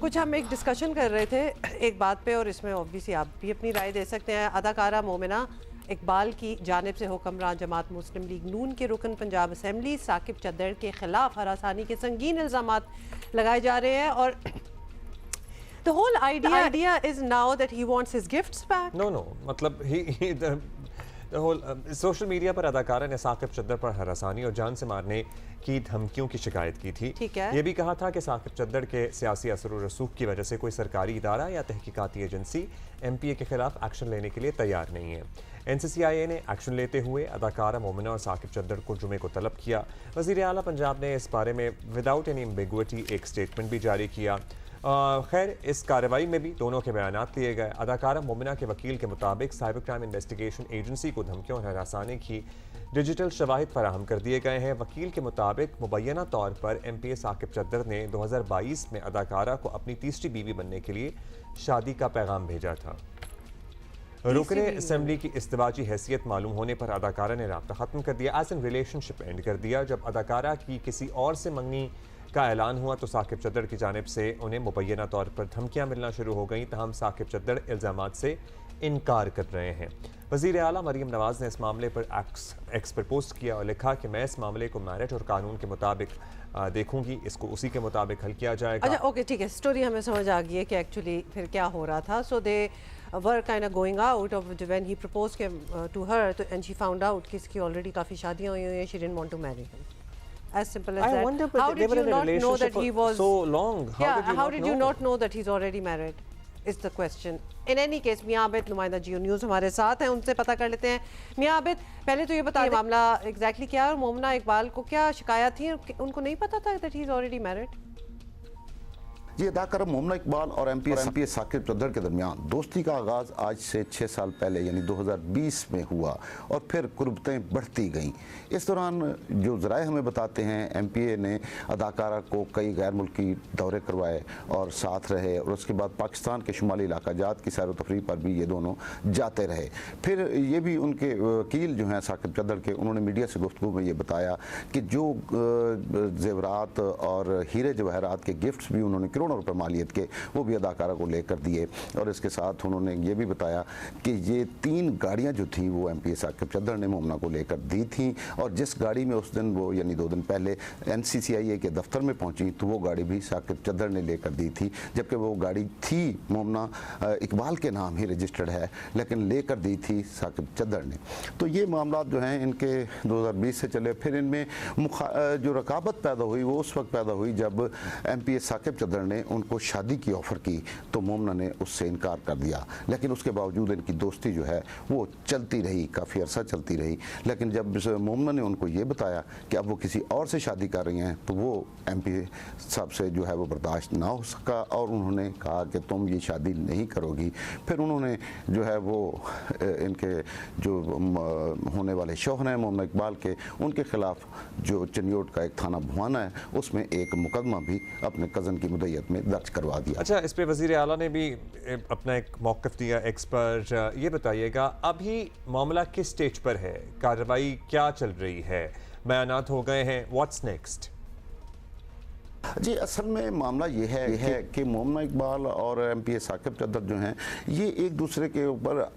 कुछ हम एक डिस्कशन कर रहे थे एक बात पे, और इसमें ऑब्वियसली आप भी अपनी राय दे सकते हैं। अदाकारा मोमिना इकबाल की जानिब से हुक्मरान जमात मुस्लिम लीग नून के रुकन पंजाब असम्बली साकिब चद्दड़ के खिलाफ हरासानी के संगीन इल्ज़ामात लगाए जा रहे हैं, और the whole idea is now that he wants his gifts back. No, मतलब the whole सोशल मीडिया पर अदाकारा ने साकिब चद्दड़ पर हरासानी और जान से मारने की धमकियों की शिकायत की थी। ठीक है। ये भी कहा था कि साकिब चद्दड़ के सियासी असर और रसूख की वजह से कोई सरकारी इदारा या तहकीकाती एजेंसी MPA के खिलाफ एक्शन लेने के लिए तैयार नहीं है। NCCIA ने एक्शन लेते हुए अदाकारा मोमिना और साकिब चद्दड़ को जुमे को तलब किया। वज़ीर आला पंजाब ने इस बारे में विदाउट एनी एम्बिगुइटी एक स्टेटमेंट भी जारी किया। खैर, इस कार्रवाई में भी दोनों के बयानात लिए गए। अदाकारा मोमिना के वकील के मुताबिक साइबर क्राइम इन्वेस्टिगेशन एजेंसी को धमकियों और हरासानी की डिजिटल शवाहिद फराहम कर दिए गए हैं। वकील के मुताबिक मुबैना तौर पर MPA साकिब चद्दड़ ने 2022 में अदाकारा को अपनी तीसरी बीवी बनने के लिए शादी का पैगाम भेजा था। रुकने असम्बली की इस्तिवाजी हैसियत मालूम होने पर अदाकारा ने राब्ता ख़त्म कर दिया, एज एन रिलेशनशिप एंड कर दिया। जब अदाकारा की किसी और से मंगनी का ऐलान हुआ तो साकिब चद्दड़ की जानिब से उन्हें मुबैना तौर पर धमकियां मिलना शुरू हो गईं, तहम साकिब चद्दड़ इल्ज़ामात से इनकार कर रहे हैं। वज़ीर आला मरीम नवाज़ ने इस मामले पर एक्स पर पोस्ट किया और लिखा कि मैं इस मामले को मेरिट और कानून के मुताबिक देखूंगी, इसको उसी के मुताबिक हल किया जाएगा। अच्छा, ओके, ठीक है, स्टोरी हमें समझ आ गई है कि एक्चुअली फिर क्या हो रहा था। So they were kind of going out of when he propose to her, and she found out कि इसकी ऑलरेडी काफ़ी शादियाँ हुई हैं, she didn't want to marry him. As simple as I that. wonder, but How they did were you in a not know relationship that he for was so long? How did you not know that he's already married? Is the question. In any case, मियां आबिद नुमाइंदा जियो news हमारे साथ हैं, उनसे पता कर लेते हैं। मियां आबिद, पहले तो ये बताइए मामला एग्जैक्टली क्या है, और मोमिना इकबाल को क्या शिकायत थी? उनको नहीं पता था that he is already married? जी, अदाकारा मोमिना इकबाल और MPA साकिब चद्दड़ के दरमियान दोस्ती का आगाज़ आज से 6 साल पहले यानी 2020 में हुआ और फिर कुर्बतें बढ़ती गईं। इस दौरान जो ज़राए हमें बताते हैं, MPA ने अदाकारा को कई गैर मुल्की दौरे करवाए और साथ रहे, और उसके बाद पाकिस्तान के शुमाली इलाका जात की सैर व तफरीह पर भी ये दोनों जाते रहे। फिर ये भी उनके वकील जो हैं साकिब चद्दड़ के, उन्होंने मीडिया से गुफ्तगू में ये बताया कि जो जेवरात और हीरे जवाहरात के गिफ्ट्स भी उन्होंने करोड़ों रुपए मालियत के, वो भी अदाकारा को लेकर दिए। और इसके साथ उन्होंने ये भी बताया कि ये 3 गाड़ियां जो थीं वो MPA साकिब चद्दड़ ने मोमिना को लेकर दी थीं, और जिस गाड़ी में उस दिन वो यानी 2 दिन पहले NCCIA के दफ्तर में पहुंची तो वो गाड़ी भी साकिब चद्दड़ ने लेकर दी थी, जबकि वो गाड़ी थी मोमिना इकबाल के नाम ही रजिस्टर्ड है, लेकिन लेकर दी थी साकिब चद्दड़ ने। तो ये मामला जो हैं इनके 2020 से चले। फिर इनमें जो रकाबत पैदा हुई वो उस वक्त पैदा हुई जब MPA साकिब चद्दड़ ने उनको शादी की ऑफ़र की तो मोमिना ने उससे इनकार कर दिया, लेकिन उसके बावजूद इनकी दोस्ती जो है वो चलती रही, काफ़ी अरसा चलती रही। लेकिन जब मोमिना ने उनको ये बताया कि अब वो किसी और से शादी कर रही हैं तो वो MPA साहब से जो है वो बर्दाश्त ना हो सका, और उन्होंने कहा कि तुम ये शादी नहीं करोगी। फिर उन्होंने जो है वो इनके जो होने वाले शौहर हैं मोमिना इकबाल के, उनके ख़िलाफ़ जो चनियोट का एक थाना भुआना है उसमें एक मुकदमा भी अपने कज़न की मुद्दत में दर्ज करवा दिया। अच्छा, इस पे वज़ीर आला ने भी अपना एक मौक़िफ़ दिया एक्स पर। ये बताइएगा अभी मामला किस स्टेज पर है, कार्रवाई क्या चल रही है, बयानात हो गए हैं, व्हाट्स नेक्स्ट? जी, असल में मामला ये है कि मोमिना इकबाल और MPA साकिब चद्दड़ जो हैं ये एक दूसरे के ऊपर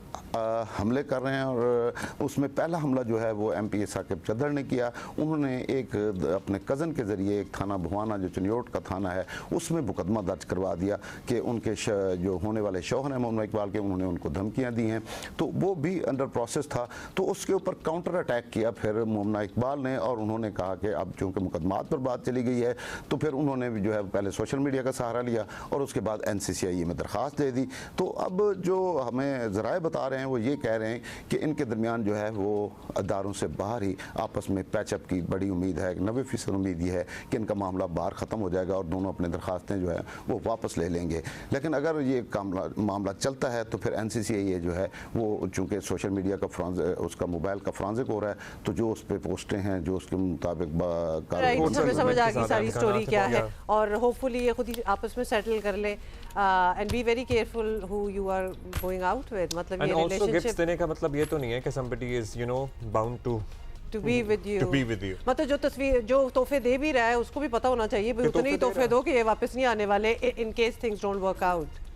हमले कर रहे हैं, और उसमें पहला हमला जो है वो MPA साकिब चद्दड़ ने किया। उन्होंने एक अपने कज़न के ज़रिए एक थाना भुआना जो चनियोट का थाना है उसमें मुकदमा दर्ज करवा दिया कि उनके जो होने वाले शौहर हैं मोमिना इकबाल के, उन्होंने उनको धमकियाँ दी हैं, तो वो भी अंडर प्रोसेस था। तो उसके ऊपर काउंटर अटैक किया फिर मोमिना इकबाल ने, और उन्होंने कहा कि अब चूँकि मुकदमात पर बात चली गई है तो फिर उन्होंने भी जो है पहले सोशल मीडिया का सहारा लिया और उसके बाद NCCIA में दरख्वास्त दे दी। तो अब जो हमें ज़राए बता रहे हैं वो ये कह रहे हैं कि इनके दरमियान जो है वो अदारों से बाहर ही आपस में पैचअप की बड़ी उम्मीद है। 90% उम्मीद ये है कि इनका मामला बाहर ख़त्म हो जाएगा और दोनों अपने दरख्वास्तें जो है वो वापस ले लेंगे। लेकिन अगर ये मामला चलता है तो फिर NCCIA जो है वो चूँकि सोशल मीडिया का उसका मोबाइल का फ्रांजिक हो रहा है, तो जो उस पर पोस्टें हैं जो उसके मुताबिक समझ आ गई सारी स्टोरी क्या है, और होपफुली ये खुद ही आपस में सेटल कर ले। And be very careful who you are going out with. मतलब ये रिलेशनशिप गिफ्ट्स देने का मतलब ये तो नहीं है कि somebody is bound to to be with you, To be with you. मतलब जो तस्वीर जो तोहफे दे भी रहा है उसको भी पता होना चाहिए भाई कि उतने ही तोहफे दे तोहफे रहा दो कि ये वापस नहीं आने वाले in case things don't work out.